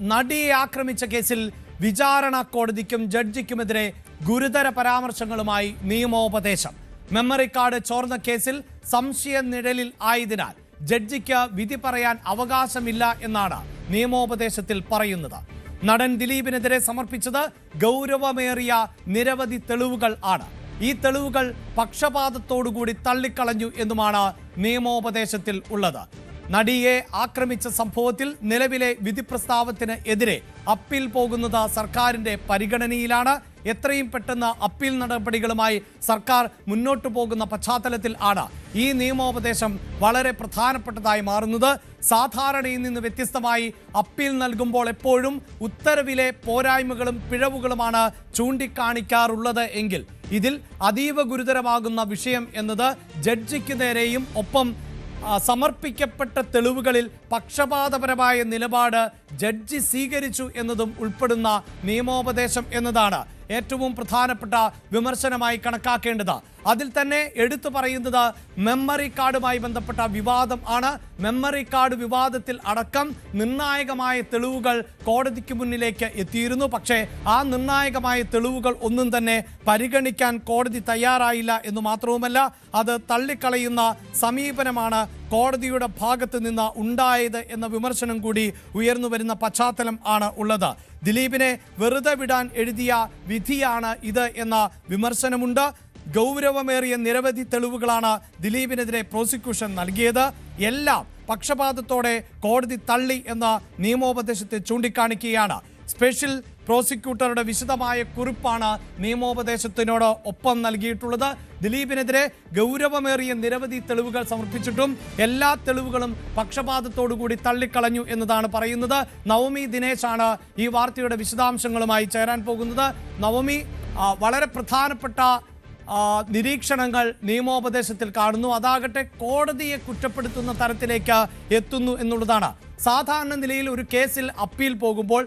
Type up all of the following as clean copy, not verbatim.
നടിയെ ആക്രമിച്ച കേസിൽ വിചാരണ കോടതിക്കും ജഡ്ജിക്കുമെതിരെ ഗുരുതര പരാമർശങ്ങളുമായി നിയമോപദേശം. മെമ്മറി കാർഡ് ചോർന്ന കേസിൽ സംശയ നിഴലിൽ ആയതിനാൽ ജഡ്ജിക്ക് വിധി പറയാൻ അവകാശമില്ല എന്നാണ് നിയമോപദേശത്തിൽ പറയുന്നത്. നടൻ ദിലീപിനെതിരെ സമർപ്പിച്ചത് ഗൗരവമേറിയ നിരവധി തെളിവുകൾ ആണ്. ഈ തെളിവുകൾ പക്ഷപാതത്തോടുകൂടി തള്ളിക്കളഞ്ഞു എന്നുമാണ് നിയമോപദേശത്തിൽ ഉള്ളത്. നടിയെ ആക്രമിച്ച സംഭവത്തിൽ നിലവിലെ വിധി പ്രസ്താവത്തിന് എതിരെ അപ്പീൽ പോകുന്നത് സർക്കാരിന്റെ പരിഗണനയിലാണ്. എത്രയും പെട്ടെന്ന് അപ്പീൽ നടപടികളുമായി സർക്കാർ മുന്നോട്ടു പോകുന്ന പശ്ചാത്തലത്തിൽ ആണ് ഈ നിയമോപദേശം വളരെ പ്രധാനപ്പെട്ടതായി മാറുന്നത്. സാധാരണയിൽ നിന്ന് വ്യത്യസ്തമായി അപ്പീൽ നൽകുമ്പോൾ എപ്പോഴും ഉത്തരവിലെ പോരായ്മകളും പിഴവുകളുമാണ് ചൂണ്ടിക്കാണിക്കാറുള്ളത് എങ്കിൽ ഇതിൽ അതീവ ഗുരുതരമാകുന്ന വിഷയം എന്നത് ജഡ്ജിക്ക് നേരെയും ഒപ്പം സമർപ്പിക്കപ്പെട്ട തെളിവുകളിൽ പക്ഷപാതപരമായ നിലപാട് ജഡ്ജി സ്വീകരിച്ചു എന്നതും ഉൾപ്പെടുന്ന നിയമോപദേശം എന്നതാണ് ഏറ്റവും പ്രധാനപ്പെട്ട വിമർശനമായി കണക്കാക്കേണ്ടത്. അതിൽ തന്നെ എടുത്തു പറയുന്നത് മെമ്മറി കാർഡുമായി ബന്ധപ്പെട്ട വിവാദം ആണ്. മെമ്മറി കാർഡ് വിവാദത്തിൽ അടക്കം നിർണായകമായ തെളിവുകൾ കോടതിക്ക് മുന്നിലേക്ക് എത്തിയിരുന്നു. പക്ഷേ ആ നിർണായകമായ തെളിവുകൾ ഒന്നും തന്നെ പരിഗണിക്കാൻ കോടതി തയ്യാറായില്ല എന്ന് മാത്രവുമല്ല, അത് തള്ളിക്കളയുന്ന സമീപനമാണ് കോടതിയുടെ ഭാഗത്ത് നിന്ന് ഉണ്ടായത് എന്ന വിമർശനം കൂടി ഉയർന്നു വരുന്ന പശ്ചാത്തലം ആണ് ഉള്ളത്. ദിലീപിനെ വെറുതെ വിടാൻ എഴുതിയ വിധിയാണ് ഇത് എന്ന വിമർശനമുണ്ട്. ഗൗരവമേറിയ നിരവധി തെളിവുകളാണ് ദിലീപിനെതിരെ പ്രോസിക്യൂഷൻ നൽകിയത്. എല്ലാം പക്ഷപാതത്തോടെ കോടതി തള്ളി എന്ന നിയമോപദേശത്തിൽ ചൂണ്ടിക്കാണിക്കുകയാണ്. സ്പെഷ്യൽ പ്രോസിക്യൂട്ടറുടെ വിശദമായ കുറിപ്പാണ് നിയമോപദേശത്തിനോട് ഒപ്പം നൽകിയിട്ടുള്ളത്. ദിലീപിനെതിരെ ഗൗരവമേറിയ നിരവധി തെളിവുകൾ സമർപ്പിച്ചിട്ടും എല്ലാ തെളിവുകളും പക്ഷപാതത്തോടുകൂടി തള്ളിക്കളഞ്ഞു എന്നതാണ് പറയുന്നത്. നവമി ദിനേശാണ് ഈ വാർത്തയുടെ വിശദാംശങ്ങളുമായി ചേരാൻ പോകുന്നത്. നവമി, വളരെ പ്രധാനപ്പെട്ട നിരീക്ഷണങ്ങൾ നിയമോപദേശത്തിൽ കാണുന്നു. അതാകട്ടെ കോടതിയെ കുറ്റപ്പെടുത്തുന്ന തരത്തിലേക്ക് എത്തുന്നു എന്നുള്ളതാണ്. സാധാരണ നിലയിൽ ഒരു കേസിൽ അപ്പീൽ പോകുമ്പോൾ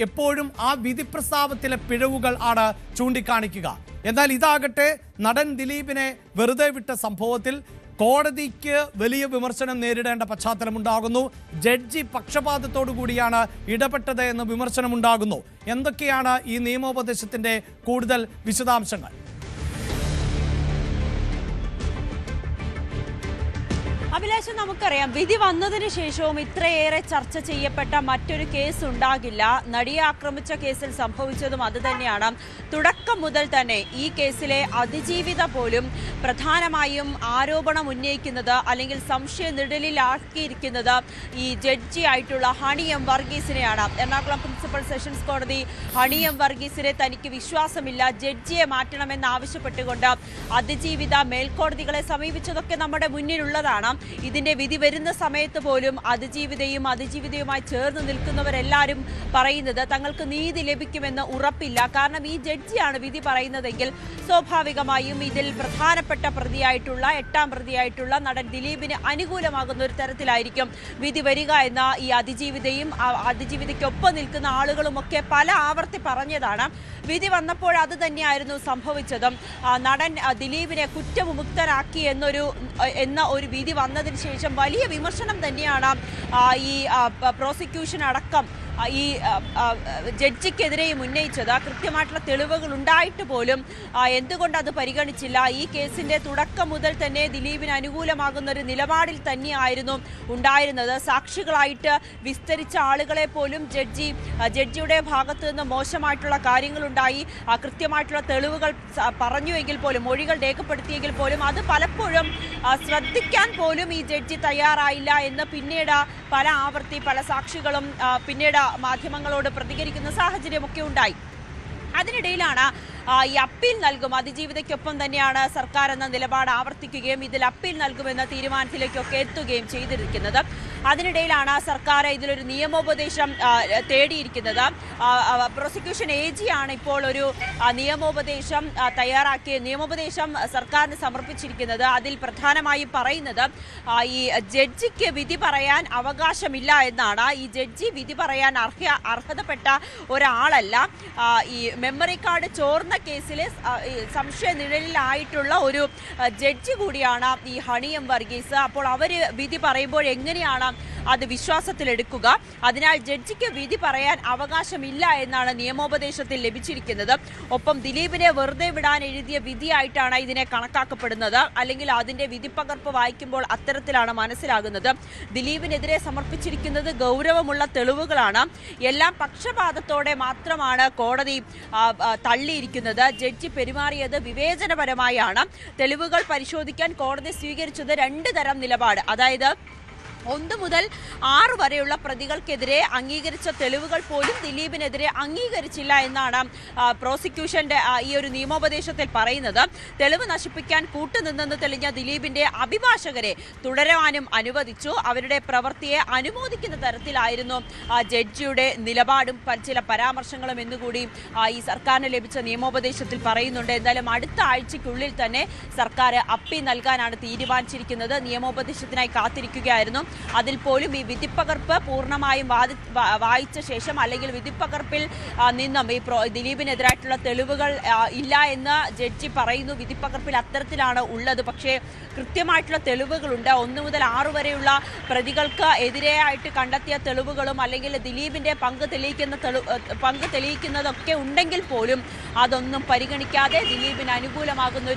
എപ്പോഴും ആ വിധി പ്രസ്താവത്തിലെ പിഴവുകൾ ആണ് ചൂണ്ടിക്കാണിക്കുക. എന്നാൽ ഇതാകട്ടെ നടൻ ദിലീപിനെ വെറുതെ വിട്ട സംഭവത്തിൽ കോടതിക്ക് വലിയ വിമർശനം നേരിടേണ്ട പശ്ചാത്തലമുണ്ടാകുന്നു. ജഡ്ജി പക്ഷപാതത്തോടു കൂടിയാണ് ഇടപെട്ടത് എന്ന വിമർശനമുണ്ടാകുന്നു. എന്തൊക്കെയാണ് ഈ നിയമോപദേശത്തിന്റെ കൂടുതൽ വിശദാംശങ്ങൾ? അഭിലാഷം, നമുക്കറിയാം വിധി വന്നതിന് ശേഷവും ഇത്രയേറെ ചർച്ച ചെയ്യപ്പെട്ട മറ്റൊരു കേസ് ഉണ്ടാകില്ല. നടിയെ ആക്രമിച്ച കേസിൽ സംഭവിച്ചതും അത് തന്നെയാണ്. തുടക്കം മുതൽ തന്നെ ഈ കേസിലെ അതിജീവിത പോലും പ്രധാനമായും ആരോപണം ഉന്നയിക്കുന്നത് അല്ലെങ്കിൽ സംശയ നിഴലിലാക്കിയിരിക്കുന്നത് ഈ ജഡ്ജി ആയിട്ടുള്ള ഹണി എം വർഗീസിനെയാണ്. എറണാകുളം പ്രിൻസിപ്പൽ സെഷൻസ് കോടതി ഹണി എം വർഗീസിനെ തനിക്ക് വിശ്വാസമില്ല, ജഡ്ജിയെ മാറ്റണമെന്ന് ആവശ്യപ്പെട്ടുകൊണ്ട് അതിജീവിത മേൽക്കോടതികളെ സമീപിച്ചതൊക്കെ നമ്മുടെ മുന്നിലുള്ളതാണ്. ഇതിന്റെ വിധി വരുന്ന സമയത്ത് പോലും അതിജീവിതയുമായി ചേർന്ന് നിൽക്കുന്നവരെല്ലാവരും പറയുന്നത് തങ്ങൾക്ക് നീതി ലഭിക്കുമെന്ന് ഉറപ്പില്ല. കാരണം ഈ ജഡ്ജിയാണ് വിധി പറയുന്നതെങ്കിൽ സ്വാഭാവികമായും ഇതിൽ പ്രധാനപ്പെട്ട പ്രതിയായിട്ടുള്ള 8ാം പ്രതിയായിട്ടുള്ള നടൻ ദിലീപിന് അനുകൂലമാകുന്ന ഒരു തരത്തിലായിരിക്കും വിധി വരിക എന്ന ഈ അതിജീവിതയ്ക്കൊപ്പം നിൽക്കുന്ന ആളുകളുമൊക്കെ പല ആവർത്തി പറഞ്ഞതാണ്. വിധി വന്നപ്പോൾ അത് തന്നെയായിരുന്നു സംഭവിച്ചതും. നടൻ ദിലീപിനെ കുറ്റവിമുക്തനാക്കി എന്ന ഒരു വിധി വന്നതിന് ശേഷം വലിയ വിമർശനം തന്നെയാണ് ഈ പ്രോസിക്യൂഷൻ അടക്കം ഈ ജഡ്ജിക്കെതിരെയും ഉന്നയിച്ചത്. കൃത്യമായിട്ടുള്ള തെളിവുകൾ ഉണ്ടായിട്ട് പോലും എന്തുകൊണ്ട് അത് പരിഗണിച്ചില്ല? ഈ കേസിന്റെ തുടക്കം മുതൽ തന്നെ ദിലീപിന് അനുകൂലമാകുന്ന ഒരു നിലപാടിൽ തന്നെയായിരുന്നു ഉണ്ടായിരുന്നത്. സാക്ഷികളായിട്ട് വിസ്തരിച്ച ആളുകളെ പോലും ജഡ്ജിയുടെ ഭാഗത്തു നിന്ന് മോശമായിട്ടുള്ള കാര്യങ്ങളുണ്ടായി. കൃത്യമായിട്ടുള്ള തെളിവുകൾ പറഞ്ഞുവെങ്കിൽ പോലും, മൊഴികൾ രേഖപ്പെടുത്തിയെങ്കിൽ പോലും അത് പലപ്പോഴും ശ്രദ്ധിക്കാൻ പോലും ഈ ജഡ്ജി തയ്യാറായില്ല എന്ന് പിന്നീട് പല ആവർത്തി പല സാക്ഷികളും പിന്നീട് മാധ്യമങ്ങളോട് പ്രതികരിക്കുന്ന സാഹചര്യമൊക്കെ ഉണ്ടായി. അതിനിടയിലാണ് ഈ അപ്പീൽ നൽകും, അതിജീവിതയ്ക്കൊപ്പം തന്നെയാണ് സർക്കാർ എന്ന നിലപാട് ആവർത്തിക്കുകയും ഇതിൽ അപ്പീൽ നൽകുമെന്ന തീരുമാനത്തിലേക്കൊക്കെ എത്തുകയും ചെയ്തിരിക്കുന്നത്. അതിനിടയിലാണ് സർക്കാർ ഇതിലൊരു നിയമോപദേശം തേടിയിരിക്കുന്നത്. പ്രോസിക്യൂഷൻ AG ആണ് ഇപ്പോൾ ഒരു നിയമോപദേശം നിയമോപദേശം സർക്കാരിന് സമർപ്പിച്ചിരിക്കുന്നത്. അതിൽ പ്രധാനമായും പറയുന്നത് ഈ ജഡ്ജിക്ക് വിധി പറയാൻ അവകാശമില്ല എന്നാണ്. ഈ ജഡ്ജി വിധി പറയാൻ അർഹതപ്പെട്ട ഒരാളല്ല. ഈ മെമ്മറി കാർഡ് ചോർന്ന കേസിലെ സംശയ നിഴലിലായിട്ടുള്ള ഒരു ജഡ്ജി കൂടിയാണ് ഈ ഹണി എം വർഗീസ്. അപ്പോൾ അവർ വിധി പറയുമ്പോൾ എങ്ങനെയാണ് അത് വിശ്വാസത്തിലെടുക്കുക. അതിനാൽ ജഡ്ജിക്ക് വിധി പറയാൻ അവകാശമില്ല എന്നാണ് നിയമോപദേശത്തിൽ ലഭിച്ചിരിക്കുന്നത്. ഒപ്പം ദിലീപിനെ വെറുതെ വിടാൻ എഴുതിയ വിധിയായിട്ടാണ് ഇതിനെ കണക്കാക്കപ്പെടുന്നത്. അല്ലെങ്കിൽ അതിന്റെ വിധിപ്പകർപ്പ് വായിക്കുമ്പോൾ അത്തരത്തിലാണ് മനസ്സിലാകുന്നത്. ദിലീപിനെതിരെ സമർപ്പിച്ചിരിക്കുന്നത് ഗൗരവമുള്ള തെളിവുകളാണ്. എല്ലാം പക്ഷപാതത്തോടെ മാത്രമാണ് കോടതി തള്ളിയിരിക്കുന്നത്. ജഡ്ജി പെരുമാറിയത് വിവേചനപരമായാണ്. തെളിവുകൾ പരിശോധിക്കാൻ കോടതി സ്വീകരിച്ചത് 2 തരം നിലപാട്. അതായത് 1 മുതൽ 6 വരെയുള്ള പ്രതികൾക്കെതിരെ അംഗീകരിച്ച തെളിവുകൾ പോലും ദിലീപിനെതിരെ അംഗീകരിച്ചില്ല എന്നാണ് പ്രോസിക്യൂഷന്റെ ഈ ഒരു നിയമോപദേശത്തിൽ പറയുന്നത്. തെളിവ് നശിപ്പിക്കാൻ കൂട്ടുനിന്നെന്ന് തെളിഞ്ഞ ദിലീപിന്റെ അഭിഭാഷകരെ തുടരാനും അനുവദിച്ചു. അവരുടെ പ്രവൃത്തിയെ അനുമോദിക്കുന്ന തരത്തിലായിരുന്നു ജഡ്ജിയുടെ നിലപാടും ചില പരാമർശങ്ങളും എന്നുകൂടി ഈ സർക്കാരിന് ലഭിച്ച നിയമോപദേശത്തിൽ പറയുന്നുണ്ട്. എന്തായാലും അടുത്ത ആഴ്ചയ്ക്കുള്ളിൽ തന്നെ സർക്കാർ അപ്പീൽ നൽകാനാണ് തീരുമാനിച്ചിരിക്കുന്നത്. നിയമോപദേശത്തിനായി കാത്തിരിക്കുകയായിരുന്നു. അതിൽ പോലും ഈ വിധിപ്പകർപ്പ് പൂർണ്ണമായും വായിച്ച ശേഷം അല്ലെങ്കിൽ വിധിപ്പകർപ്പിൽ നിന്നും ഈ ദിലീപിനെതിരായിട്ടുള്ള തെളിവുകൾ ഇല്ല എന്ന് ജഡ്ജി പറയുന്നു. വിധിപ്പകർപ്പിൽ അത്തരത്തിലാണ് ഉള്ളത്. പക്ഷേ കൃത്യമായിട്ടുള്ള തെളിവുകളുണ്ട്. 1 മുതൽ 6 വരെയുള്ള പ്രതികൾക്ക് എതിരെയായിട്ട് കണ്ടെത്തിയ തെളിവുകളും അല്ലെങ്കിൽ ദിലീപിന്റെ പങ്ക് തെളിയിക്കുന്നതൊക്കെ ഉണ്ടെങ്കിൽ പോലും അതൊന്നും പരിഗണിക്കാതെ ദിലീപിന് അനുകൂലമാകുന്ന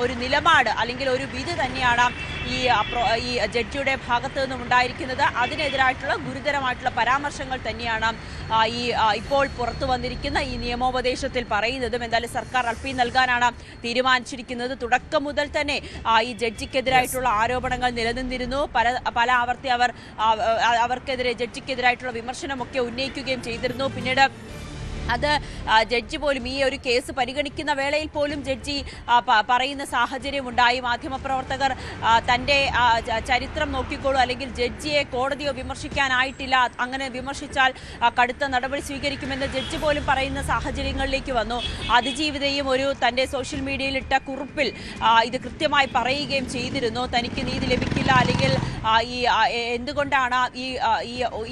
ഒരു നിലപാട് അല്ലെങ്കിൽ ഒരു വിധി തന്നെയാണ് ഈ ജഡ്ജിയുടെ ഭാഗത്ത് നിന്നും ഉണ്ടായിരിക്കുന്നത്. അതിനെതിരായിട്ടുള്ള ഗുരുതരമായിട്ടുള്ള പരാമർശങ്ങൾ തന്നെയാണ് ഇപ്പോൾ പുറത്തു വന്നിരിക്കുന്ന ഈ നിയമോപദേശത്തിൽ പറയുന്നതും. എന്തായാലും സർക്കാർ അപ്പീൽ നൽകാനാണ് തീരുമാനിച്ചിരിക്കുന്നത്. തുടക്കം മുതൽ തന്നെ ഈ ജഡ്ജിക്കെതിരായിട്ടുള്ള ആരോപണങ്ങൾ നിലനിന്നിരുന്നു. പല ആവർത്തി അവർക്കെതിരെ ജഡ്ജിക്കെതിരായിട്ടുള്ള വിമർശനമൊക്കെ ഉന്നയിക്കുകയും ചെയ്തിരുന്നു. പിന്നീട് അത് ജഡ്ജി പോലും ഈ ഒരു കേസ് പരിഗണിക്കുന്ന വേളയിൽ പോലും ജഡ്ജി പറയുന്ന സാഹചര്യമുണ്ടായി. മാധ്യമപ്രവർത്തകർ തൻ്റെ ചരിത്രം നോക്കിക്കോളൂ, അല്ലെങ്കിൽ ജഡ്ജിയെ കോടതിയോ വിമർശിക്കാനായിട്ടില്ല, അങ്ങനെ വിമർശിച്ചാൽ കടുത്ത നടപടി സ്വീകരിക്കുമെന്ന് ജഡ്ജി പോലും പറയുന്ന സാഹചര്യങ്ങളിലേക്ക് വന്നു. അതിജീവിതയും തൻ്റെ സോഷ്യൽ മീഡിയയിൽ ഇട്ട കുറിപ്പിൽ ഇത് കൃത്യമായി പറയുകയും ചെയ്തിരുന്നു. തനിക്ക് നീതി ലഭിക്കില്ല, അല്ലെങ്കിൽ എന്തുകൊണ്ടാണ്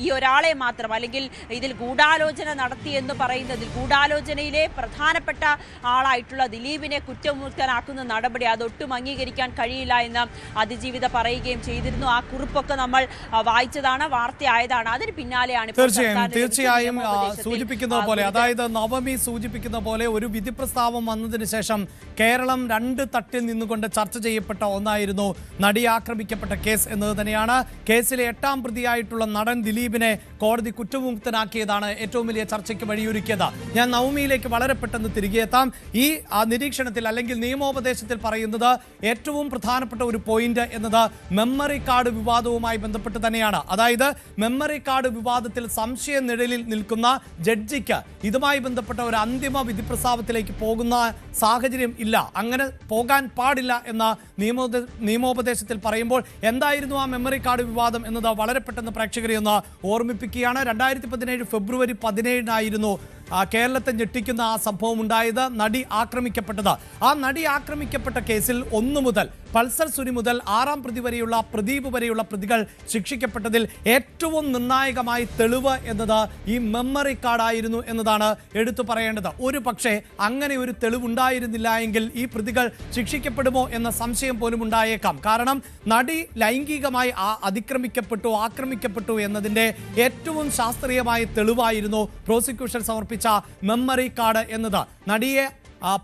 ഈ ഒരാളെ മാത്രം, അല്ലെങ്കിൽ ഇതിൽ ഗൂഢാലോചന നടത്തിയെന്ന് പറയുന്നതിൽ ഗൂഢാലോചനയിലെ പ്രധാനപ്പെട്ട ആളായിട്ടുള്ള ദിലീപിനെ കുറ്റമുക്തനാക്കുന്ന നടപടി അതൊട്ടും അംഗീകരിക്കാൻ കഴിയില്ല എന്ന് അതിജീവിത പറയുകയും ചെയ്തിരുന്നു. ആ കുറിപ്പൊക്കെ നമ്മൾ വായിച്ചതാണ്, വാർത്തയായതാണ്. അതിന് പിന്നാലെയാണ് തീർച്ചയായും സൂചിപ്പിക്കുന്ന പോലെ, അതായത് നവമി സൂചിപ്പിക്കുന്ന പോലെ ഒരു വിധി പ്രസ്താവം വന്നതിന് ശേഷം കേരളം 2 തട്ടിൽ നിന്നുകൊണ്ട് ചർച്ച ചെയ്യപ്പെട്ട ഒന്നായിരുന്നു നടി ആക്രമിക്കപ്പെട്ട കേസ് എന്നത് തന്നെയാണ്. കേസിലെ 8ാം പ്രതിയായിട്ടുള്ള നടൻ ദിലീപിനെ കോടതി കുറ്റമുക്തനാക്കിയതാണ് ഏറ്റവും വലിയ ചർച്ചയ്ക്ക് വഴിയൊരുക്കിയത്. ഞാൻ നവമിയിലേക്ക് വളരെ പെട്ടെന്ന് തിരികെ എത്താം. ഈ നിരീക്ഷണത്തിൽ അല്ലെങ്കിൽ നിയമോപദേശത്തിൽ പറയുന്നത് ഏറ്റവും പ്രധാനപ്പെട്ട ഒരു പോയിന്റ് എന്നത് മെമ്മറി കാർഡ് വിവാദവുമായി ബന്ധപ്പെട്ട് തന്നെയാണ്. അതായത് മെമ്മറി കാർഡ് വിവാദത്തിൽ സംശയ നിഴലിൽ നിൽക്കുന്ന ജഡ്ജിക്ക് ഇതുമായി ബന്ധപ്പെട്ട ഒരു അന്തിമ വിധി പ്രസ്താവത്തിലേക്ക് പോകുന്ന സാഹചര്യം ഇല്ല, അങ്ങനെ പോകാൻ പാടില്ല എന്ന നിയമോപദേശത്തിൽ പറയുമ്പോൾ എന്തായിരുന്നു ആ മെമ്മറി കാർഡ് വിവാദം എന്നത് വളരെ പെട്ടെന്ന് പ്രേക്ഷകരെ ഒന്ന് ഓർമ്മിപ്പിക്കുകയാണ്. 2017 ഫെബ്രുവരി 17 കേരളത്തെ ഞെട്ടിക്കുന്ന ആ സംഭവം ഉണ്ടായത്, നടി ആക്രമിക്കപ്പെട്ടത്. ആ നടി ആക്രമിക്കപ്പെട്ട കേസിൽ 1 മുതൽ പൾസർ സുനി മുതൽ 6ാം പ്രതി വരെയുള്ള പ്രദീപ് വരെയുള്ള പ്രതികൾ ശിക്ഷിക്കപ്പെട്ടതിൽ ഏറ്റവും നിർണായകമായി തെളിവ് എന്നത് ഈ മെമ്മറി കാർഡായിരുന്നു എന്നതാണ് എടുത്തു പറയേണ്ടത്. ഒരു പക്ഷേ അങ്ങനെ ഒരു തെളിവുണ്ടായിരുന്നില്ല എങ്കിൽ ഈ പ്രതികൾ ശിക്ഷിക്കപ്പെടുമോ എന്ന സംശയം പോലും ഉണ്ടായേക്കാം. കാരണം നടി ലൈംഗികമായി ആക്രമിക്കപ്പെട്ടു എന്നതിൻ്റെ ഏറ്റവും ശാസ്ത്രീയമായ തെളിവായിരുന്നു പ്രോസിക്യൂഷൻ സമർപ്പിച്ച മെമ്മറി കാർഡ് എന്നത്. നടിയെ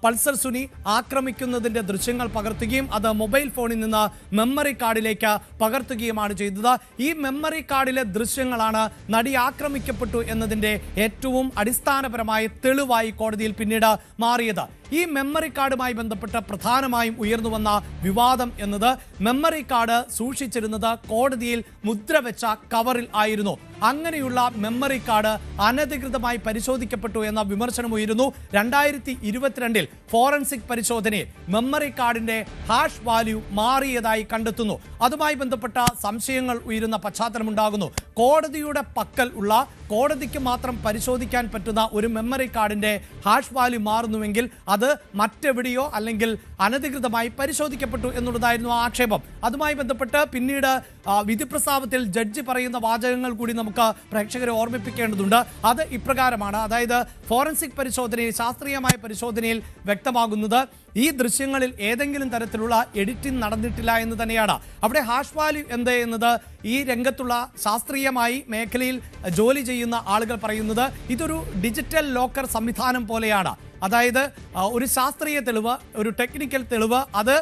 പൾസർ സുനി ആക്രമിക്കുന്നതിൻ്റെ ദൃശ്യങ്ങൾ പകർത്തുകയും അത് മൊബൈൽ ഫോണിൽ നിന്ന് മെമ്മറി കാർഡിലേക്ക് പകർത്തുകയുമാണ് ചെയ്തത്. ഈ മെമ്മറി കാർഡിലെ ദൃശ്യങ്ങളാണ് നടി ആക്രമിക്കപ്പെട്ടു എന്നതിൻ്റെ ഏറ്റവും അടിസ്ഥാനപരമായ തെളിവായി കോടതിയിൽ പിന്നീട് മാറിയത്. ഈ മെമ്മറി കാർഡുമായി ബന്ധപ്പെട്ട് പ്രധാനമായും ഉയർന്നു വന്ന വിവാദം എന്നത് മെമ്മറി കാർഡ് സൂക്ഷിച്ചിരുന്നത് കോടതിയിൽ മുദ്രവെച്ച കവറിൽ ആയിരുന്നു. അങ്ങനെയുള്ള മെമ്മറി കാർഡ് അനധികൃതമായി പരിശോധിക്കപ്പെട്ടു എന്ന വിമർശനം ഉയരുന്നു. 2022 ഫോറൻസിക് പരിശോധനയിൽ മെമ്മറി കാർഡിന്റെ ഹാഷ് വാല്യൂ മാറിയതായി കണ്ടെത്തുന്നു. അതുമായി ബന്ധപ്പെട്ട സംശയങ്ങൾ ഉയരുന്ന പശ്ചാത്തലമുണ്ടാകുന്നു. കോടതിയുടെ പക്കൽ ഉള്ള, കോടതിക്ക് മാത്രം പരിശോധിക്കാൻ പറ്റുന്ന ഒരു മെമ്മറി കാർഡിന്റെ ഹാഷ് വാല്യൂ മാറുന്നുവെങ്കിൽ അത് മറ്റെവിടെയോ അല്ലെങ്കിൽ അനധികൃതമായി പരിശോധിക്കപ്പെട്ടു എന്നുള്ളതായിരുന്നു ആക്ഷേപം. അതുമായി ബന്ധപ്പെട്ട് പിന്നീട് വിധി പ്രസ്താവത്തിൽ ജഡ്ജി പറയുന്ന വാചകങ്ങൾ കൂടി നമുക്ക് പ്രേക്ഷകരെ ഓർമ്മിപ്പിക്കേണ്ടതുണ്ട്. അത് ഇപ്രകാരമാണ്. അതായത് ഫോറൻസിക് പരിശോധനയിൽ, ശാസ്ത്രീയമായ പരിശോധനയിൽ വ്യക്തമാകുന്നത് ഈ ദൃശ്യങ്ങളിൽ ഏതെങ്കിലും തരത്തിലുള്ള എഡിറ്റിംഗ് നടന്നിട്ടില്ല എന്ന് തന്നെയാണ്. അവിടെ ഹാഷ് വാല്യൂ എന്ത് എന്നത് ഈ രംഗത്തുള്ള ശാസ്ത്രീയമായി മേഖലയിൽ ജോലി ചെയ്യുന്ന ആളുകൾ പറയുന്നത് ഇതൊരു ഡിജിറ്റൽ ലോക്കർ സംവിധാനം പോലെയാണ്. അതായത് ഒരു ശാസ്ത്രീയ തെളിവ്, ഒരു ടെക്നിക്കൽ തെളിവ്, അത്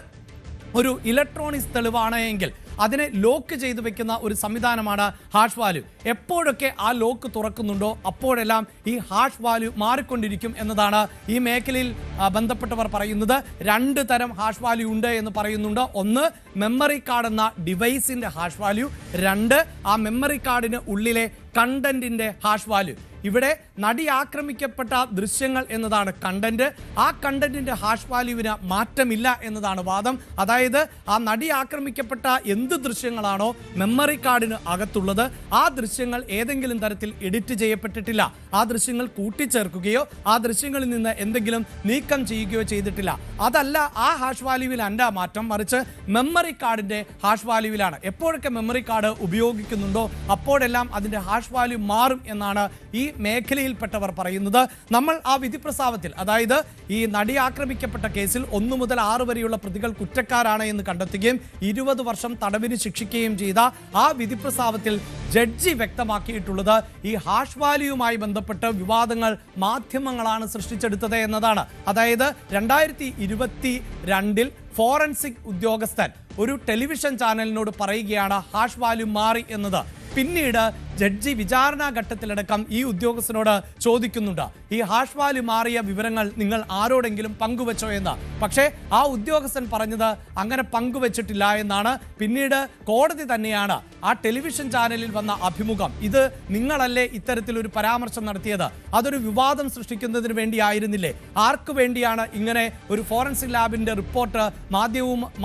ഒരു ഇലക്ട്രോണിക്സ് തെളിവാണ് എങ്കിൽ അതിനെ ലോക്ക് ചെയ്തു വെക്കുന്ന ഒരു സംവിധാനമാണ് ഹാഷ് വാല്യൂ. എപ്പോഴൊക്കെ ആ ലോക്ക് തുറക്കുന്നുണ്ടോ അപ്പോഴെല്ലാം ഈ ഹാഷ് വാല്യൂ മാറിക്കൊണ്ടിരിക്കും എന്നതാണ് ഈ മേഖലയിൽ ബന്ധപ്പെട്ടവർ പറയുന്നത്. 2 തരം ഹാഷ് വാല്യൂ ഉണ്ട് എന്ന് പറയുന്നുണ്ട്. ഒന്ന്, മെമ്മറി കാർഡ് എന്ന ഡിവൈസിന്റെ ഹാഷ് വാല്യൂ. 2, ആ മെമ്മറി കാർഡിന് ഉള്ളിലെ കണ്ടന്റിന്റെ ഹാഷ് വാല്യൂ. ഇവിടെ നടി ആക്രമിക്കപ്പെട്ട ദൃശ്യങ്ങൾ എന്നതാണ് കണ്ടന്റ്. ആ കണ്ടന്റിന്റെ ഹാഷ് വാല്യൂവിന് മാറ്റമില്ല എന്നതാണ് വാദം. അതായത് ആ നടി ആക്രമിക്കപ്പെട്ട എന്ത് ദൃശ്യങ്ങളാണോ മെമ്മറി കാർഡിന് അകത്തുള്ളത് ആ ദൃശ്യങ്ങൾ ഏതെങ്കിലും തരത്തിൽ എഡിറ്റ് ചെയ്യപ്പെട്ടിട്ടില്ല. ആ ദൃശ്യങ്ങൾ കൂട്ടിച്ചേർക്കുകയോ ആ ദൃശ്യങ്ങളിൽ നിന്ന് എന്തെങ്കിലും നീക്കം ചെയ്യുകയോ ചെയ്തിട്ടില്ല. അതല്ല, ആ ഹാഷ് വാല്യൂവിലല്ല മാറ്റം, മറിച്ച് മെമ്മറി കാർഡിന്റെ ഹാഷ് വാല്യൂവിലാണ്. എപ്പോഴൊക്കെ മെമ്മറി കാർഡ് ഉപയോഗിക്കുന്നുണ്ടോ അപ്പോഴെല്ലാം അതിന്റെ ഹാഷ് വാല്യൂ മാറും എന്നാണ് ഈ മേഖലയിൽപ്പെട്ടവർ പറയുന്നത്. നമ്മൾ ആ വിധി പ്രസ്താവത്തിൽ, അതായത് ഈ നടി ആക്രമിക്കപ്പെട്ട കേസിൽ 1 മുതൽ 6 വരെയുള്ള പ്രതികൾ കുറ്റക്കാരാണ് എന്ന് കണ്ടെത്തുകയും 20 വർഷം തടവിന് ശിക്ഷിക്കുകയും ചെയ്ത ആ വിധി പ്രസ്താവത്തിൽ ജഡ്ജി വ്യക്തമാക്കിയിട്ടുള്ളത് ഈ ഹാഷ് വാല്യൂവുമായി ബന്ധപ്പെട്ട് വിവാദങ്ങൾ മാധ്യമങ്ങളാണ് സൃഷ്ടിച്ചെടുത്തത് എന്നതാണ്. അതായത് 2022 ഫോറൻസിക് ഉദ്യോഗസ്ഥൻ ഒരു ടെലിവിഷൻ ചാനലിനോട് പറയുകയാണ് ഹാഷ് വാല്യൂ മാറി എന്നത്. പിന്നീട് ജഡ്ജി വിചാരണാ ഘട്ടത്തിലടക്കം ഈ ഉദ്യോഗസ്ഥനോട് ചോദിക്കുന്നുണ്ട്, ഈ ഹാഷ് വാല്യൂ മാറിയ വിവരങ്ങൾ നിങ്ങൾ ആരോടെങ്കിലും പങ്കുവച്ചോ എന്ന്. പക്ഷേ ആ ഉദ്യോഗസ്ഥൻ പറഞ്ഞത് അങ്ങനെ പങ്കുവച്ചിട്ടില്ല എന്നാണ്. പിന്നീട് കോടതി തന്നെയാണ് ആ ടെലിവിഷൻ ചാനലിൽ വന്ന അഭിമുഖം, ഇത് നിങ്ങളല്ലേ ഇത്തരത്തിലൊരു പരാമർശം നടത്തിയത്, അതൊരു വിവാദം സൃഷ്ടിക്കുന്നതിന് വേണ്ടിയായിരുന്നില്ലേ, ആർക്കു വേണ്ടിയാണ് ഇങ്ങനെ ഒരു ഫോറൻസിക് ലാബിന്റെ റിപ്പോർട്ട്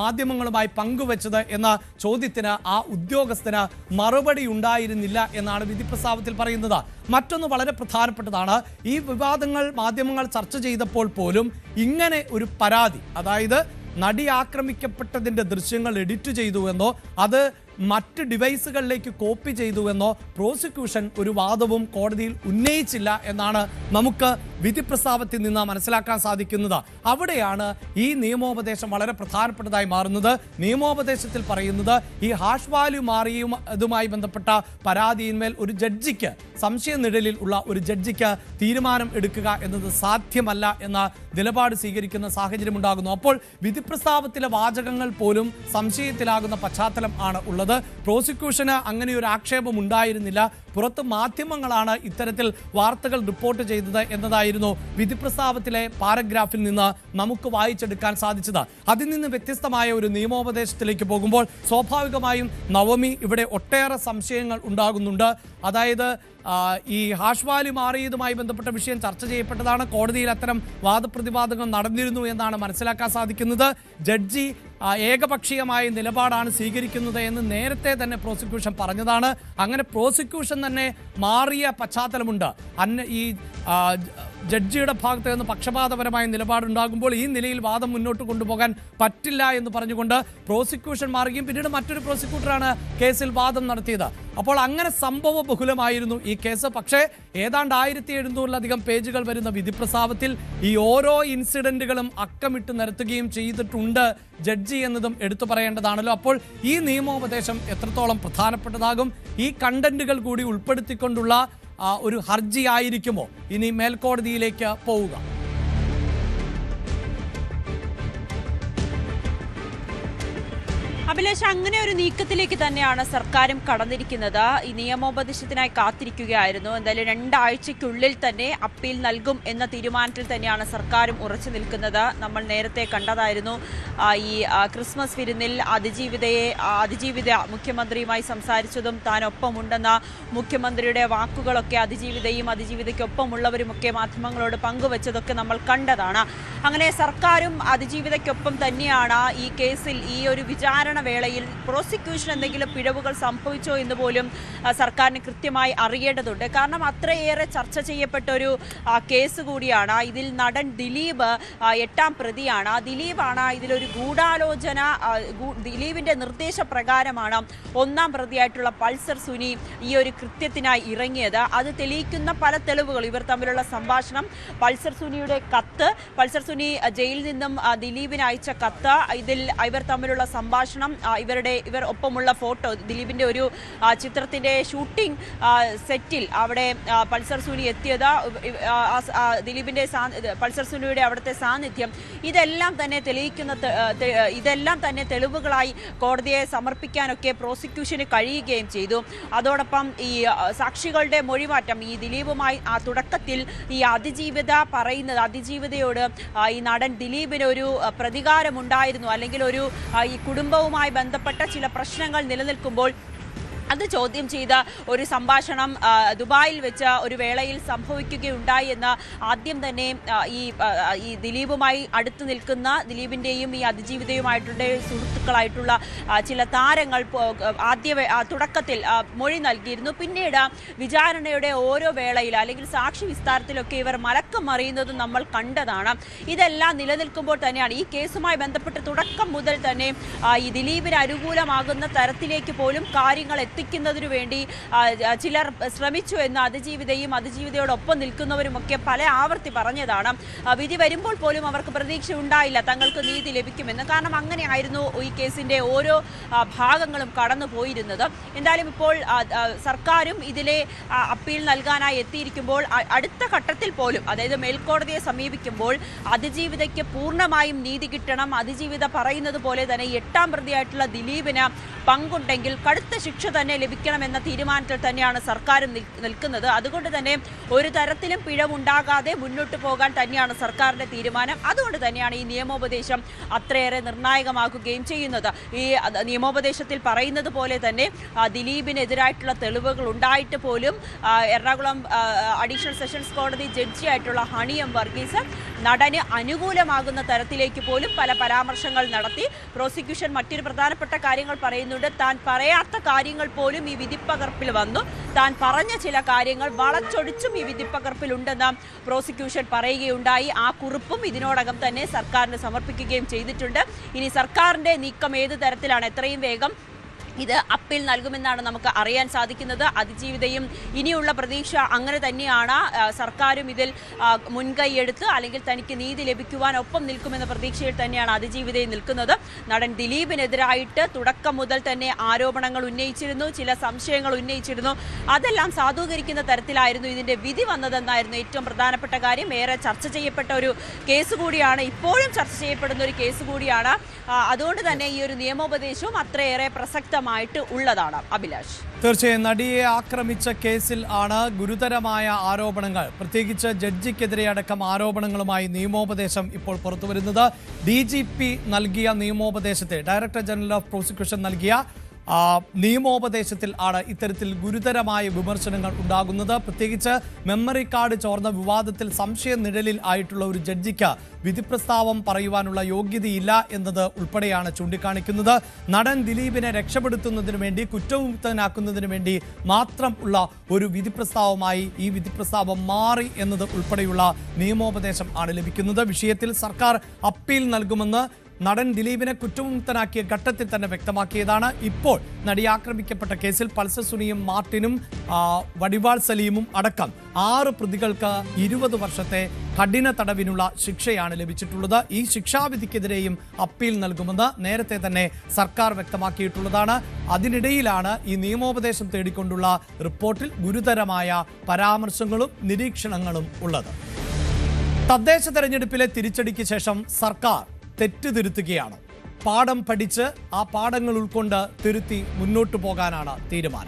മാധ്യമങ്ങളുമായി പങ്കുവച്ചത് എന്ന ചോദ്യത്തിന് ആ ഉദ്യോഗസ്ഥന് മറുപടി ഉണ്ടായിരുന്നില്ല എന്നാണ് വിധി പ്രസ്താവത്തിൽ പറയുന്നത്. മറ്റൊന്ന് വളരെ പ്രധാനപ്പെട്ടതാണ്, ഈ വിവാദങ്ങൾ മാധ്യമങ്ങൾ ചർച്ച ചെയ്തപ്പോൾ പോലും ഇങ്ങനെ ഒരു പരാതി, അതായത് നടി ആക്രമിക്കപ്പെട്ടതിൻ്റെ ദൃശ്യങ്ങൾ എഡിറ്റ് ചെയ്തുവെന്നോ അത് മറ്റ് ഡിവൈസുകളിലേക്ക് കോപ്പി ചെയ്തുവെന്നോ പ്രോസിക്യൂഷൻ ഒരു വാദവും കോടതിയിൽ ഉന്നയിച്ചില്ല എന്നാണ് നമുക്ക് വിധി പ്രസ്താവത്തിൽ നിന്ന് മനസ്സിലാക്കാൻ സാധിക്കുന്നത്. അവിടെയാണ് ഈ നിയമോപദേശം വളരെ പ്രധാനപ്പെട്ടതായി മാറുന്നത്. നിയമോപദേശത്തിൽ പറയുന്നത് ഈ ഹാഷ് വാല്യൂ മാറിയും ഇതുമായി ബന്ധപ്പെട്ട പരാതിയിന്മേൽ ഒരു ജഡ്ജിക്ക്, സംശയനിഴലിൽ ഉള്ള ഒരു ജഡ്ജിക്ക് തീരുമാനം എടുക്കുക എന്നത് സാധ്യമല്ല എന്ന നിലപാട് സ്വീകരിക്കുന്ന സാഹചര്യം ഉണ്ടാകുന്നു. അപ്പോൾ വിധി പ്രസ്താവത്തിലെ വാചകങ്ങൾ പോലും സംശയത്തിലാകുന്ന പശ്ചാത്തലം ആണ് ഉള്ളത്. പ്രോസിക്യൂഷന് അങ്ങനെ ഒരു ആക്ഷേപം ഉണ്ടായിരുന്നില്ല, പുറത്ത് മാധ്യമങ്ങളാണ് ഇത്തരത്തിൽ വാർത്തകൾ റിപ്പോർട്ട് ചെയ്തത് എന്നതായിരുന്നു വിധി പ്രസ്താവത്തിലെ പാരഗ്രാഫിൽ നിന്ന് നമുക്ക് വായിച്ചെടുക്കാൻ സാധിച്ചത്. അതിൽ നിന്ന് വ്യത്യസ്തമായ ഒരു നിയമോപദേശത്തിലേക്ക് പോകുമ്പോൾ സ്വാഭാവികമായും നവമി ഇവിടെ ഒട്ടേറെ സംശയങ്ങൾ ഉണ്ടാകുന്നുണ്ട്. അതായത് ഈ ഹാഷ് വാല്യൂ മാറിയതുമായി ബന്ധപ്പെട്ട വിഷയം ചർച്ച ചെയ്യപ്പെട്ടതാണ്. കോടതിയിൽ അത്തരം വാദപ്രതിവാദങ്ങൾ നടന്നിരുന്നു എന്നാണ് മനസ്സിലാക്കാൻ സാധിക്കുന്നത്. ജഡ്ജി ഏകപക്ഷീയമായ നിലപാടാണ് സ്വീകരിക്കുന്നത് എന്ന് നേരത്തെ തന്നെ പ്രോസിക്യൂഷൻ പറഞ്ഞതാണ്. അങ്ങനെ പ്രോസിക്യൂഷൻ തന്നെ മാറിയ പശ്ചാത്തലമുണ്ട്. ഈ ജഡ്ജിയുടെ ഭാഗത്ത് നിന്ന് പക്ഷപാതപരമായ നിലപാടുണ്ടാകുമ്പോൾ ഈ നിലയിൽ വാദം മുന്നോട്ട് കൊണ്ടുപോകാൻ പറ്റില്ല എന്ന് പറഞ്ഞുകൊണ്ട് പ്രോസിക്യൂഷൻ മാറുകയും പിന്നീട് മറ്റൊരു പ്രോസിക്യൂട്ടറാണ് കേസിൽ വാദം നടത്തിയത്. അപ്പോൾ അങ്ങനെ സംഭവ ബഹുലമായിരുന്നു ഈ കേസ്. പക്ഷേ ഏതാണ്ട് 1700-ലധികം പേജുകൾ വരുന്ന വിധി പ്രസ്താവത്തിൽ ഈ ഓരോ ഇൻസിഡന്റുകളും അക്കമിട്ട് നിരത്തുകയും ചെയ്തിട്ടുണ്ട് ജഡ്ജി എന്നതും എടുത്തു പറയേണ്ടതാണല്ലോ. അപ്പോൾ ഈ നിയമോപദേശം എത്രത്തോളം പ്രധാനപ്പെട്ടതാകും, ഈ കണ്ടന്റുകൾ കൂടി ഉൾപ്പെടുത്തിക്കൊണ്ടുള്ള ഒരു ഹർജി ആയിരിക്കുമോ ഇനി മേൽക്കോടതിയിലേക്ക് പോവുക? അഭിലാഷ്, അങ്ങനെ ഒരു നീക്കത്തിലേക്ക് തന്നെയാണ് സർക്കാരും കടന്നിരിക്കുന്നത്. ഈ നിയമോപദേശത്തിനായി കാത്തിരിക്കുകയായിരുന്നു. എന്തായാലും 2 ആഴ്ചയ്ക്കുള്ളിൽ തന്നെ അപ്പീൽ നൽകും എന്ന തീരുമാനത്തിൽ തന്നെയാണ് സർക്കാരും ഉറച്ചു നിൽക്കുന്നത്. നമ്മൾ നേരത്തെ കണ്ടതായിരുന്നു ഈ ക്രിസ്മസ് വിരുന്നിൽ അതിജീവിത മുഖ്യമന്ത്രിയുമായി സംസാരിച്ചതും താനൊപ്പമുണ്ടെന്ന മുഖ്യമന്ത്രിയുടെ വാക്കുകളൊക്കെ അതിജീവിതയ്ക്കൊപ്പമുള്ളവരുമൊക്കെ മാധ്യമങ്ങളോട് പങ്കുവച്ചതൊക്കെ നമ്മൾ കണ്ടതാണ്. അങ്ങനെ സർക്കാരും അതിജീവിതയ്ക്കൊപ്പം തന്നെയാണ് ഈ കേസിൽ ഈ ഒരു വിചാരണ വിചാരണ വേളയിൽ പ്രോസിക്യൂഷൻ എന്തെങ്കിലും പിഴവുകൾ സംഭവിച്ചോ എന്ന് പോലും സർക്കാരിന് കൃത്യമായി അറിയേണ്ടതുണ്ട്. കാരണം അത്രയേറെ ചർച്ച ചെയ്യപ്പെട്ട ഒരു കേസ് കൂടിയാണ്. ഇതിൽ നടൻ ദിലീപ് 8ാം പ്രതിയാണ്. ദിലീപാണ് ഇതിലൊരു ഗൂഢാലോചന, ദിലീപിന്റെ നിർദ്ദേശപ്രകാരമാണ് 1ാം പ്രതിയായിട്ടുള്ള പൾസർ സുനി ഈ ഒരു കൃത്യത്തിനായി ഇറങ്ങിയത്. അത് തെളിയിക്കുന്ന പല തെളിവുകൾ, ഇവർ തമ്മിലുള്ള സംഭാഷണം, പൾസർ സുനിയുടെ കത്ത്, പൾസർ സുനി ജയിലിൽ നിന്നും ദിലീപിന് അയച്ച കത്ത്, ഇതിൽ ഇവർ തമ്മിലുള്ള സംഭാഷണം, ഇവർ ഒപ്പമുള്ള ഫോട്ടോ, ദിലീപിന്റെ ഒരു ചിത്രത്തിന്റെ ഷൂട്ടിംഗ് സെറ്റിൽ അവിടെ പൾസർ സുനി എത്തിയത്, ദിലീപിന്റെ പൾസർ സുനിയുടെ അവിടുത്തെ സാന്നിധ്യം, ഇതെല്ലാം തന്നെ തെളിവുകളായി കോടതിയെ സമർപ്പിക്കാനൊക്കെ പ്രോസിക്യൂഷന് കഴിയുകയും ചെയ്തു. അതോടൊപ്പം ഈ സാക്ഷികളുടെ മൊഴിമാറ്റം, ഈ ദിലീപുമായി തുടക്കത്തിൽ ഈ അതിജീവിതയോട് ഈ നടൻ ദിലീപിന് ഒരു പ്രതികാരമുണ്ടായിരുന്നു, അല്ലെങ്കിൽ ഒരു ഈ കുടുംബവുമായി ബന്ധപ്പെട്ട ചില പ്രശ്നങ്ങൾ നിലനിൽക്കുമ്പോൾ അത് ചോദ്യം ചെയ്ത ഒരു സംഭാഷണം ദുബായിൽ വെച്ച ഒരു വേളയിൽ സംഭവിക്കുകയുണ്ടായി എന്ന് ആദ്യം തന്നെ ഈ ദിലീപുമായി അടുത്ത് നിൽക്കുന്ന ദിലീപിൻ്റെയും ഈ അതിജീവിതയുമായിട്ടുള്ള സുഹൃത്തുക്കളായിട്ടുള്ള ചില താരങ്ങൾ തുടക്കത്തിൽ മൊഴി നൽകിയിരുന്നു. പിന്നീട് വിചാരണയുടെ ഓരോ വേളയിൽ അല്ലെങ്കിൽ സാക്ഷി വിസ്താരത്തിലൊക്കെ ഇവർ മലക്കം മറിയുന്നത് നമ്മൾ കണ്ടതാണ്. ഇതെല്ലാം നിലനിൽക്കുമ്പോൾ തന്നെയാണ് ഈ കേസുമായി ബന്ധപ്പെട്ട് തുടക്കം മുതൽ തന്നെ ഈ ദിലീപിന് അനുകൂലമാകുന്ന തരത്തിലേക്ക് പോലും കാര്യങ്ങൾ എത്തിക്കുന്നതിനു വേണ്ടി ചിലർ ശ്രമിച്ചു എന്ന് അതിജീവിതയോടൊപ്പം നിൽക്കുന്നവരുമൊക്കെ പല ആവർത്തി പറഞ്ഞതാണ്. വിധി വരുമ്പോൾ പോലും അവർക്ക് പ്രതീക്ഷ ഉണ്ടായില്ല തങ്ങൾക്ക് നീതി ലഭിക്കുമെന്ന്. കാരണം അങ്ങനെയായിരുന്നു ഈ കേസിന്റെ ഓരോ ഭാഗങ്ങളും കടന്നു പോയിരുന്നത്. എന്തായാലും ഇപ്പോൾ സർക്കാരും ഇതിലെ അപ്പീൽ നൽകാനായി എത്തിയിരിക്കുമ്പോൾ അടുത്ത ഘട്ടത്തിൽ പോലും, അതായത് മേൽക്കോടതിയെ സമീപിക്കുമ്പോൾ അതിജീവിതയ്ക്ക് പൂർണ്ണമായും നീതി കിട്ടണം, അതിജീവിത പറയുന്നത് പോലെ തന്നെ 8ാം പ്രതിയായിട്ടുള്ള ദിലീപിന് പങ്കുണ്ടെങ്കിൽ കടുത്ത ശിക്ഷ തന്നെ ലഭിക്കണമെന്ന തീരുമാനത്തിൽ തന്നെയാണ് സർക്കാരും നിൽക്കുന്നത്. അതുകൊണ്ട് തന്നെ ഒരു തരത്തിലും പിഴവുണ്ടാകാതെ മുന്നോട്ട് പോകാൻ തന്നെയാണ് സർക്കാരിന്റെ തീരുമാനം. അതുകൊണ്ട് തന്നെയാണ് ഈ നിയമോപദേശം അത്രയേറെ നിർണായകമാക്കുകയും ചെയ്യുന്നത്. ഈ നിയമോപദേശത്തിൽ പറയുന്നത് പോലെ തന്നെ ദിലീപിനെതിരായിട്ടുള്ള തെളിവുകൾ ഉണ്ടായിട്ട് പോലും എറണാകുളം അഡീഷണൽ സെഷൻസ് കോടതി ജഡ്ജിയായിട്ടുള്ള ഹണി എം വർഗീസ് നടന് അനുകൂലമാകുന്ന തരത്തിലേക്ക് പോലും പല പരാമർശങ്ങൾ നടത്തി. പ്രോസിക്യൂഷൻ മറ്റൊരു പ്രധാനപ്പെട്ട കാര്യങ്ങൾ പറയുന്നുണ്ട്. താൻ പറയാത്ത കാര്യങ്ങൾ പോലും ഈ വിധിപ്പകർപ്പിൽ വന്നു, താൻ പറഞ്ഞ ചില കാര്യങ്ങൾ വളച്ചൊടിച്ചും ഈ വിധിപ്പകർപ്പിലുണ്ടെന്ന് പ്രോസിക്യൂഷൻ പറയുകയുണ്ടായി. ആ കുറിപ്പും ഇതിനോടകം തന്നെ സർക്കാരിന് സമർപ്പിക്കുകയും ചെയ്തിട്ടുണ്ട്. ഇനി സർക്കാരിന്റെ നീക്കം ഏത് തരത്തിലാണ്, എത്രയും വേഗം ഇത് അപ്പീൽ നൽകുമെന്നാണ് നമുക്ക് അറിയാൻ സാധിക്കുന്നത്. അതിജീവിതയും ഇനിയുള്ള പ്രതീക്ഷ അങ്ങനെ തന്നെയാണ്. സർക്കാരും ഇതിൽ മുൻകൈയെടുത്ത് അല്ലെങ്കിൽ തനിക്ക് നീതി ലഭിക്കുവാൻ ഒപ്പം നിൽക്കുമെന്ന പ്രതീക്ഷയിൽ തന്നെയാണ് അതിജീവിതയും നിൽക്കുന്നത്. നടൻ ദിലീപിനെതിരായിട്ട് തുടക്കം മുതൽ തന്നെ ആരോപണങ്ങൾ ഉന്നയിച്ചിരുന്നു, ചില സംശയങ്ങൾ ഉന്നയിച്ചിരുന്നു. അതെല്ലാം സാധൂകരിക്കുന്ന തരത്തിലായിരുന്നു ഇതിന്റെ വിധി വന്നതെന്നായിരുന്നു ഏറ്റവും പ്രധാനപ്പെട്ട കാര്യം. ഏറെ ചർച്ച ചെയ്യപ്പെട്ട ഒരു കേസ് കൂടിയാണ്, ഇപ്പോഴും ചർച്ച ചെയ്യപ്പെടുന്ന ഒരു കേസ് കൂടിയാണ്. അതുകൊണ്ട് തന്നെ ഈ ഒരു നിയമോപദേശവും അത്രയേറെ പ്രസക്തമാണ് ഉള്ളതാണ്. അഭിലാഷ്, തീർച്ചയായും നടിയെ ആക്രമിച്ച കേസിൽ ആണ് ഗുരുതരമായ ആരോപണങ്ങൾ, പ്രത്യേകിച്ച് ജഡ്ജിക്കെതിരെ അടക്കം ആരോപണങ്ങളുമായി നിയമോപദേശം ഇപ്പോൾ പുറത്തുവരുന്നത്. DGP നൽകിയ നിയമോപദേശത്തെ, ഡയറക്ടർ ജനറൽ ഓഫ് പ്രോസിക്യൂഷൻ നൽകിയ നിയമോപദേശത്തിൽ ആണ് ഇത്തരത്തിൽ ഗുരുതരമായ വിമർശനങ്ങൾ ഉണ്ടാകുന്നത്. പ്രത്യേകിച്ച് മെമ്മറി കാർഡ് ചോർന്ന വിവാദത്തിൽ സംശയ നിഴലിൽ ആയിട്ടുള്ള ഒരു ജഡ്ജിക്ക് വിധിപ്രസ്താവം പറയുവാനുള്ള യോഗ്യതയില്ല എന്നത് ഉൾപ്പെടെയാണ് ചൂണ്ടിക്കാണിക്കുന്നത്. നടൻ ദിലീപിനെ രക്ഷപ്പെടുത്തുന്നതിന് വേണ്ടി, കുറ്റവിമുക്തനാക്കുന്നതിന് വേണ്ടി മാത്രം ഉള്ള ഒരു വിധിപ്രസ്താവമായി ഈ വിധിപ്രസ്താവം മാറി എന്നത് ഉൾപ്പെടെയുള്ള നിയമോപദേശം ആണ് ലഭിക്കുന്നത്. വിഷയത്തിൽ സർക്കാർ അപ്പീൽ നൽകുമെന്ന് നടൻ ദിലീപിനെ കുറ്റവിമുക്തനാക്കിയ ഘട്ടത്തിൽ തന്നെ വ്യക്തമാക്കിയതാണ്. ഇപ്പോൾ നടി ആക്രമിക്കപ്പെട്ട കേസിൽ പൾസർ സുനിയും മാർട്ടിനും വടിവാൾ സലീമും അടക്കം 6 പ്രതികൾക്ക് 20 വർഷത്തെ കഠിന തടവിനുള്ള ശിക്ഷയാണ് ലഭിച്ചിട്ടുള്ളത്. ഈ ശിക്ഷാവിധിക്കെതിരെയും അപ്പീൽ നൽകുമെന്ന് നേരത്തെ തന്നെ സർക്കാർ വ്യക്തമാക്കിയിട്ടുള്ളതാണ്. അതിനിടയിലാണ് ഈ നിയമോപദേശം തേടിക്കൊണ്ടുള്ള റിപ്പോർട്ടിൽ ഗുരുതരമായ പരാമർശങ്ങളും നിരീക്ഷണങ്ങളും ഉള്ളത്. തദ്ദേശ തെരഞ്ഞെടുപ്പിലെ തിരിച്ചടിക്ക് ശേഷം സർക്കാർ തെറ്റ് തിരുത്തുകയാണ്. പാഠം പഠിച്ച് ആ പാഠങ്ങൾ ഉൾക്കൊണ്ട് തിരുത്തി മുന്നോട്ടു പോകാനാണ് തീരുമാനം.